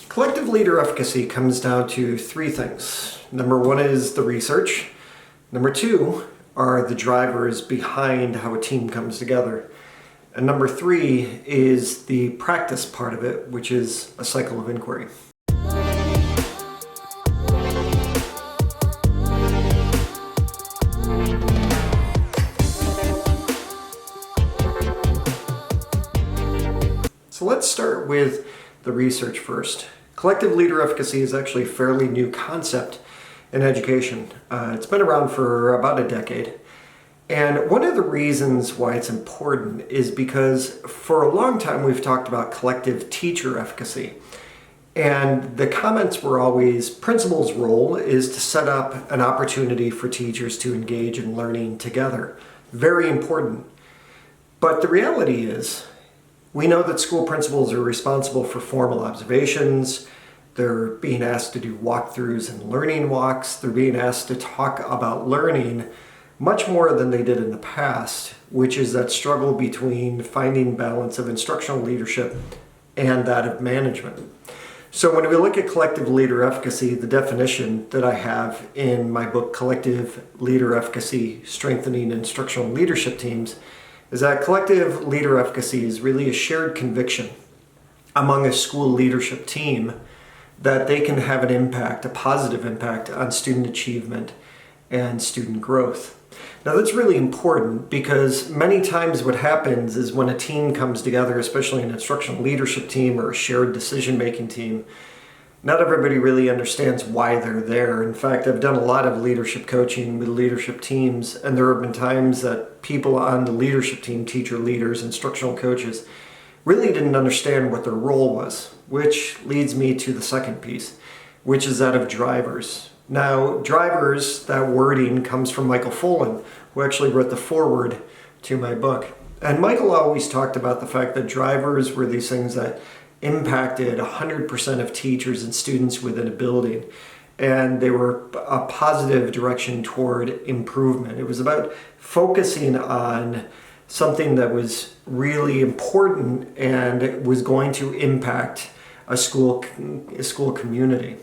Collective leader efficacy comes down to three things. Number one is the research. Number two are the drivers behind how a team comes together. And number three is the practice part of it, which is a cycle of inquiry. So let's start with the research first. Collective leader efficacy is actually a fairly new concept in education. It's been around for about a decade. And one of the reasons why it's important is because for a long time we've talked about collective teacher efficacy. And the comments were always, principal's role is to set up an opportunity for teachers to engage in learning together. Very important. But the reality is, we know that school principals are responsible for formal observations. They're being asked to do walkthroughs and learning walks. They're being asked to talk about learning much more than they did in the past, which is that struggle between finding balance of instructional leadership and that of management. So when we look at collective leader efficacy, the definition that I have in my book, Collective Leader Efficacy, Strengthening Instructional Leadership Teams, is that collective leader efficacy is really a shared conviction among a school leadership team that they can have an impact, a positive impact on student achievement and student growth. Now that's really important because many times what happens is when a team comes together, especially an instructional leadership team or a shared decision-making team, not everybody really understands why they're there. In fact, I've done a lot of leadership coaching with leadership teams, and there have been times that people on the leadership team, teacher leaders, instructional coaches, really didn't understand what their role was, which leads me to the second piece, which is that of drivers. Now, drivers, that wording comes from Michael Fullen, who actually wrote the foreword to my book. And Michael always talked about the fact that drivers were these things that impacted 100% of teachers and students within a building. And they were a positive direction toward improvement. It was about focusing on something that was really important and was going to impact a school community.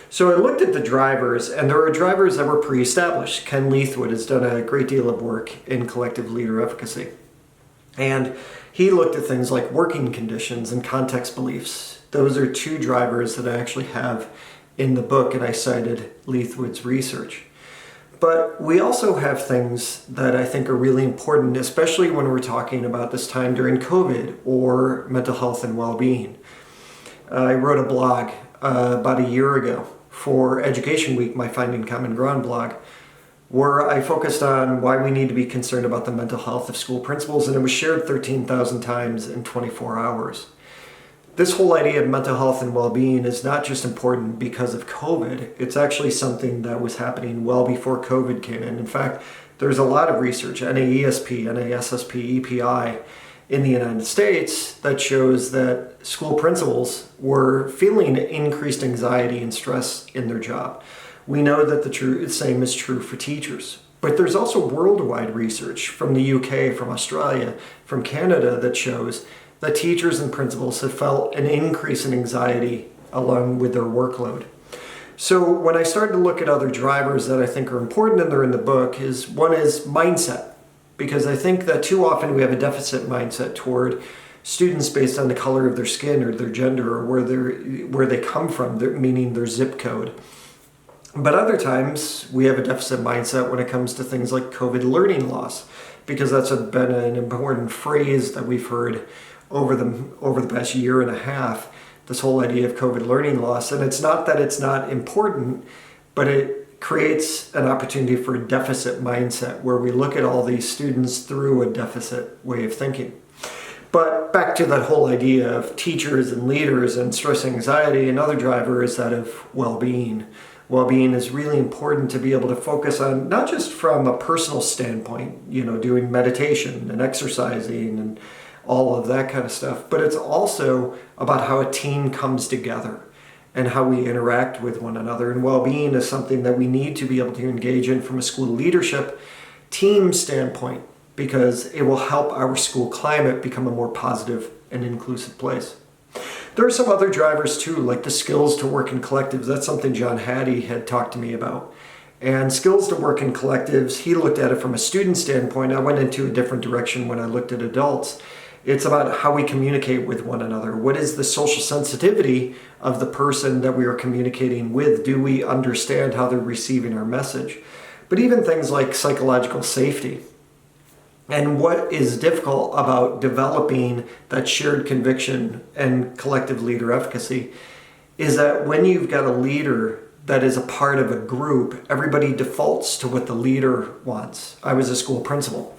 So I looked at the drivers, and there are drivers that were pre-established. Ken Leithwood has done a great deal of work in collective leader efficacy. And he looked at things like working conditions and context beliefs. Those are two drivers that I actually have in the book, and I cited Leithwood's research. But we also have things that I think are really important, especially when we're talking about this time during COVID or mental health and well-being. I wrote a blog about a year ago for Education Week, my Finding Common Ground blog, where I focused on why we need to be concerned about the mental health of school principals, and it was shared 13,000 times in 24 hours. This whole idea of mental health and well-being is not just important because of COVID. It's actually something that was happening well before COVID came in. In fact, there's a lot of research, NAESP, NASSP, EPI, in the United States that shows that school principals were feeling increased anxiety and stress in their job. We know that the same is true for teachers. But there's also worldwide research from the UK, from Australia, from Canada that shows that teachers and principals have felt an increase in anxiety along with their workload. So when I started to look at other drivers that I think are important, and they're in the book, one is mindset. Because I think that too often we have a deficit mindset toward students based on the color of their skin or their gender or where they come from, meaning their zip code. But other times we have a deficit mindset when it comes to things like COVID learning loss, because that's been an important phrase that we've heard over the past year and a half, this whole idea of COVID learning loss. And it's not that it's not important, but it creates an opportunity for a deficit mindset where we look at all these students through a deficit way of thinking. But back to that whole idea of teachers and leaders and stress, anxiety, another driver is that of well-being. Well-being is really important to be able to focus on, not just from a personal standpoint, doing meditation and exercising and all of that kind of stuff, but it's also about how a team comes together and how we interact with one another. And well-being is something that we need to be able to engage in from a school leadership team standpoint, because it will help our school climate become a more positive and inclusive place. There are some other drivers too, like the skills to work in collectives. That's something John Hattie had talked to me about. And skills to work in collectives, he looked at it from a student standpoint. I went into a different direction when I looked at adults. It's about how we communicate with one another. What is the social sensitivity of the person that we are communicating with? Do we understand how they're receiving our message? But even things like psychological safety. And what is difficult about developing that shared conviction and collective leader efficacy is that when you've got a leader that is a part of a group, everybody defaults to what the leader wants. I was a school principal.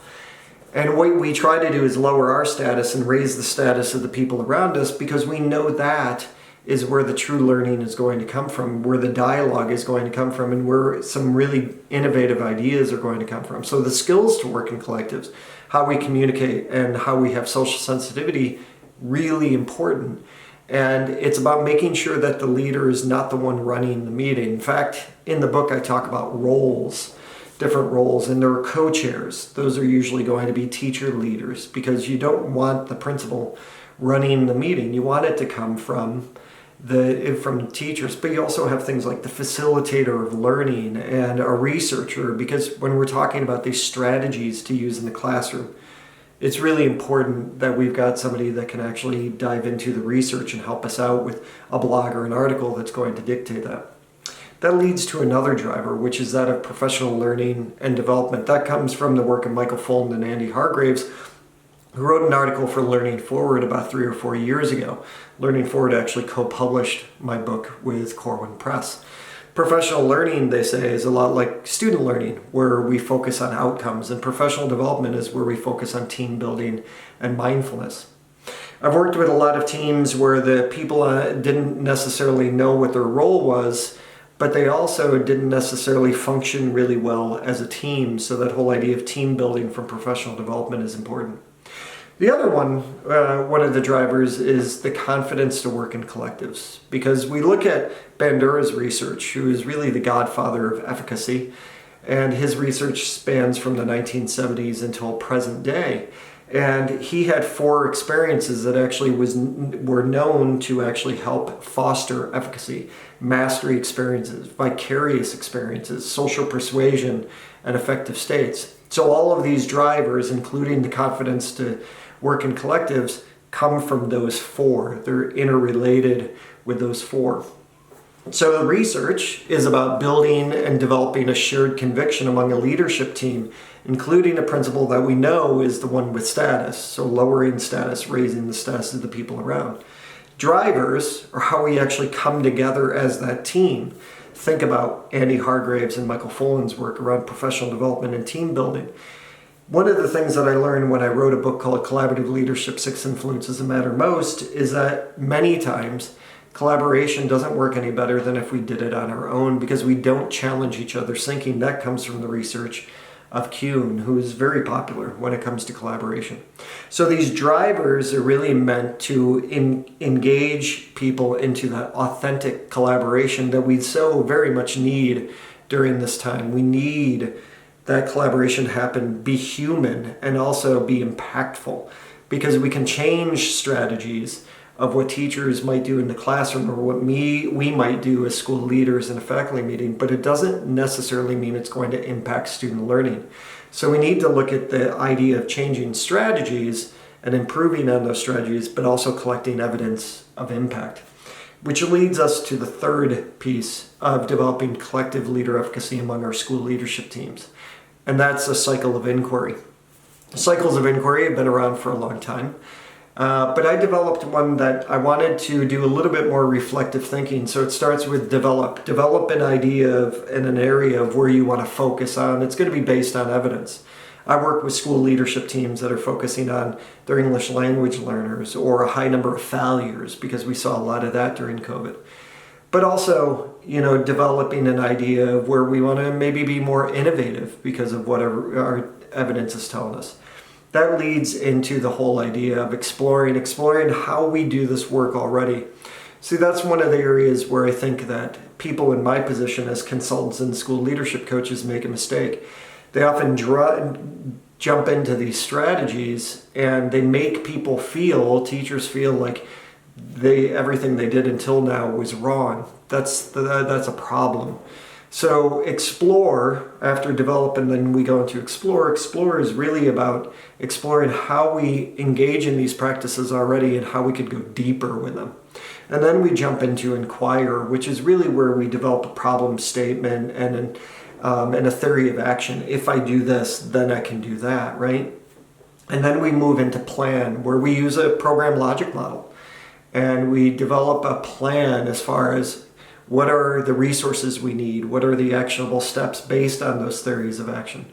And what we try to do is lower our status and raise the status of the people around us, because we know that is where the true learning is going to come from, where the dialogue is going to come from, and where some really innovative ideas are going to come from. So the skills to work in collectives, how we communicate and how we have social sensitivity, really important. And it's about making sure that the leader is not the one running the meeting. In fact, in the book I talk about roles, different roles, and there are co-chairs. Those are usually going to be teacher leaders, because you don't want the principal running the meeting. You want it to come from teachers, but you also have things like the facilitator of learning and a researcher, because when we're talking about these strategies to use in the classroom, it's really important that we've got somebody that can actually dive into the research and help us out with a blog or an article that's going to dictate that. That leads to another driver, which is that of professional learning and development. That comes from the work of Michael Fulton and Andy Hargraves, who wrote an article for Learning Forward about 3 or 4 years ago. Learning Forward actually co-published my book with Corwin Press. Professional learning, they say, is a lot like student learning, where we focus on outcomes, and professional development is where we focus on team building and mindfulness. I've worked with a lot of teams where the people didn't necessarily know what their role was, but they also didn't necessarily function really well as a team. So that whole idea of team building from professional development is important. The other one of the drivers is the confidence to work in collectives, because we look at Bandura's research, who is really the godfather of efficacy, and his research spans from the 1970s until present day. And he had 4 experiences that actually were known to actually help foster efficacy: mastery experiences, vicarious experiences, social persuasion, and effective states. So all of these drivers, including the confidence to work in collectives, come from those 4. They're interrelated with those 4. So the research is about building and developing a shared conviction among a leadership team, including a principle that we know is the one with status. So lowering status, raising the status of the people around. Drivers are how we actually come together as that team. Think about Andy Hargraves and Michael Fulton's work around professional development and team building. One of the things that I learned when I wrote a book called Collaborative Leadership: 6 Influences That Matter Most is that many times collaboration doesn't work any better than if we did it on our own, because we don't challenge each other's thinking. That comes from the research of Kuhn, who is very popular when it comes to collaboration. So these drivers are really meant to engage people into that authentic collaboration that we so very much need during this time. We need that collaboration to happen, be human, and also be impactful, because we can change strategies of what teachers might do in the classroom or what we might do as school leaders in a faculty meeting, but it doesn't necessarily mean it's going to impact student learning. So we need to look at the idea of changing strategies and improving on those strategies, but also collecting evidence of impact. Which leads us to the third piece of developing collective leader efficacy among our school leadership teams. And that's a cycle of inquiry. Cycles of inquiry have been around for a long time. But I developed one that I wanted to do a little bit more reflective thinking. So it starts with develop. Develop an idea in an area of where you want to focus on. It's going to be based on evidence. I work with school leadership teams that are focusing on their English language learners or a high number of failures, because we saw a lot of that during COVID. But also, developing an idea of where we want to maybe be more innovative because of whatever our evidence is telling us. That leads into the whole idea of exploring how we do this work already. See, that's one of the areas where I think that people in my position as consultants and school leadership coaches make a mistake. They often jump into these strategies and they make teachers feel like everything they did until now was wrong. That's a problem. So explore, after develop, and then we go into explore. Explore is really about exploring how we engage in these practices already and how we could go deeper with them. And then we jump into inquire, which is really where we develop a problem statement and a theory of action. If I do this, then I can do that, right? And then we move into plan, where we use a program logic model. And we develop a plan as far as what are the resources we need, what are the actionable steps based on those theories of action.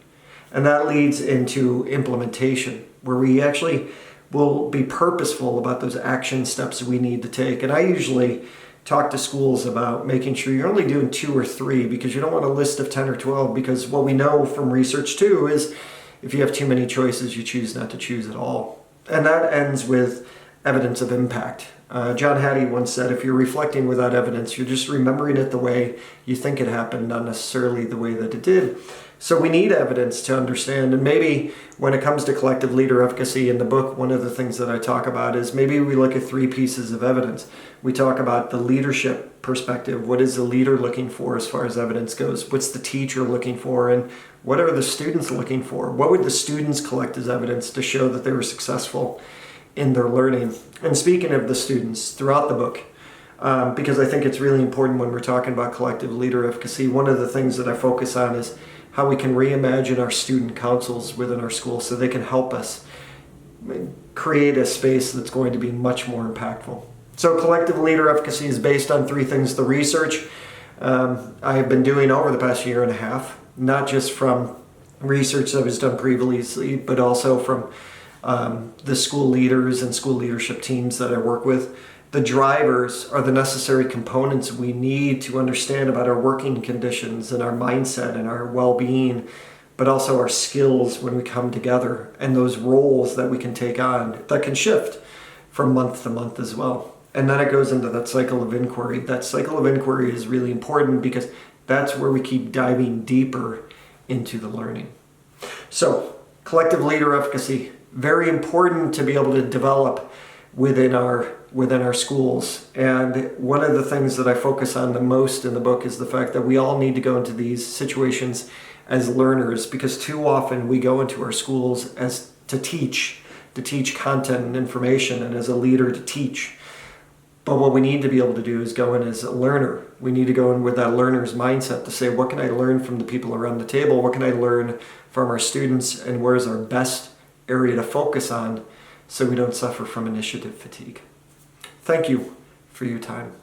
And that leads into implementation, where we actually will be purposeful about those action steps we need to take. And I usually talk to schools about making sure you're only doing 2 or 3, because you don't want a list of 10 or 12, because what we know from research too is if you have too many choices, you choose not to choose at all. And that ends with evidence of impact. John Hattie once said, if you're reflecting without evidence, you're just remembering it the way you think it happened, not necessarily the way that it did. So we need evidence to understand. And maybe when it comes to collective leader efficacy in the book, one of the things that I talk about is maybe we look at 3 pieces of evidence. We talk about the leadership perspective. What is the leader looking for as far as evidence goes? What's the teacher looking for? And what are the students looking for? What would the students collect as evidence to show that they were successful in their learning? And speaking of the students, throughout the book, because I think it's really important when we're talking about collective leader efficacy, one of the things that I focus on is how we can reimagine our student councils within our school so they can help us create a space that's going to be much more impactful. So collective leader efficacy is based on 3 things. The research I have been doing over the past 1.5 years, not just from research that was done previously, but also from the school leaders and school leadership teams that I work with. The drivers are the necessary components we need to understand about our working conditions and our mindset and our well-being, but also our skills when we come together, and those roles that we can take on that can shift from month to month as well. And then it goes into that cycle of inquiry. That cycle of inquiry is really important because that's where we keep diving deeper into the learning. So, collective leader efficacy, very important to be able to develop within our schools. And one of the things that I focus on the most in the book is the fact that we all need to go into these situations as learners, because too often we go into our schools as to teach content and information, and as a leader to teach. But what we need to be able to do is go in as a learner. We need to go in with that learner's mindset to say, what can I learn from the people around the table? What can I learn from our students? And where's our best area to focus on so we don't suffer from initiative fatigue? Thank you for your time.